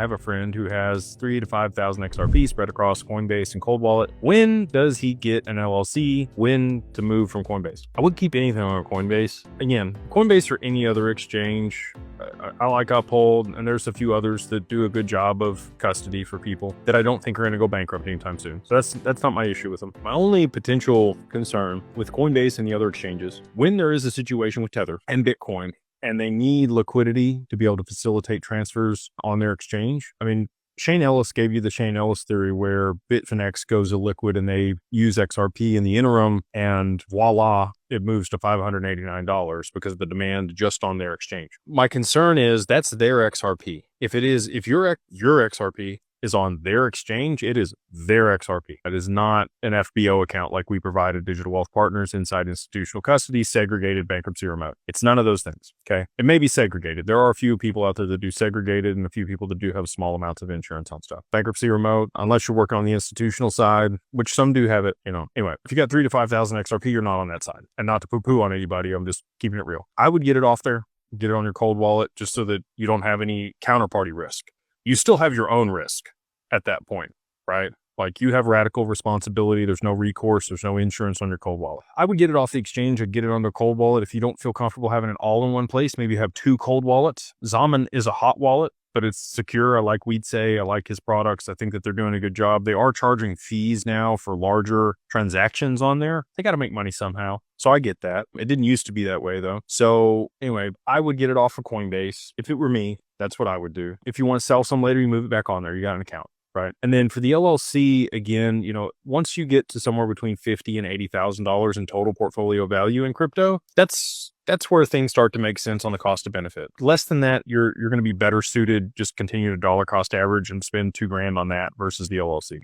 I have a friend who has 3 to 5,000 XRP spread across Coinbase and Cold Wallet. When does he get an LLC? When to move from Coinbase? I would keep anything on Coinbase. Again, Coinbase or any other exchange, I like Uphold, and there's a few others that do a good job of custody for people that I don't think are going to go bankrupt anytime soon. So that's not my issue with them. My only potential concern with Coinbase and the other exchanges, when there is a situation with Tether and Bitcoin, and they need liquidity to be able to facilitate transfers on their exchange. I mean, Shane Ellis gave you the Shane Ellis theory where Bitfinex goes illiquid and they use XRP in the interim, and voila, it moves to $589 because of the demand just on their exchange. My concern is that's their XRP. If your XRP is on their exchange, it is their XRP. It is not an FBO account like we provide at Digital Wealth Partners inside institutional custody, segregated, bankruptcy remote. It's none of those things, okay? It may be segregated. There are a few people out there that do segregated and a few people that do have small amounts of insurance on stuff. Bankruptcy remote, unless you're working on the institutional side, which some do have it, Anyway, if you got 3 to 5,000 XRP, you're not on that side. And not to poo-poo on anybody, I'm just keeping it real. I would get it off there, get it on your cold wallet, just so that you don't have any counterparty risk. You still have your own risk at that point, right? Like you have radical responsibility. There's no recourse. There's no insurance on your cold wallet. I would get it off the exchange. I'd get it on the cold wallet. If you don't feel comfortable having it all in one place, maybe you have 2 cold wallets. Zaman is a hot wallet, but it's secure. I like Weed Say. I like his products. I think that they're doing a good job. They are charging fees now for larger transactions on there. They got to make money somehow. So I get that. It didn't used to be that way though. So anyway, I would get it off of Coinbase. If it were me, that's what I would do. If you want to sell some later, you move it back on there. You got an account. Right. And then for the LLC, again, once you get to somewhere between $50,000 and $80,000 in total portfolio value in crypto, that's where things start to make sense on the cost of benefit. Less than that, you're going to be better suited, just continue to dollar cost average and spend $2,000 on that versus the LLC.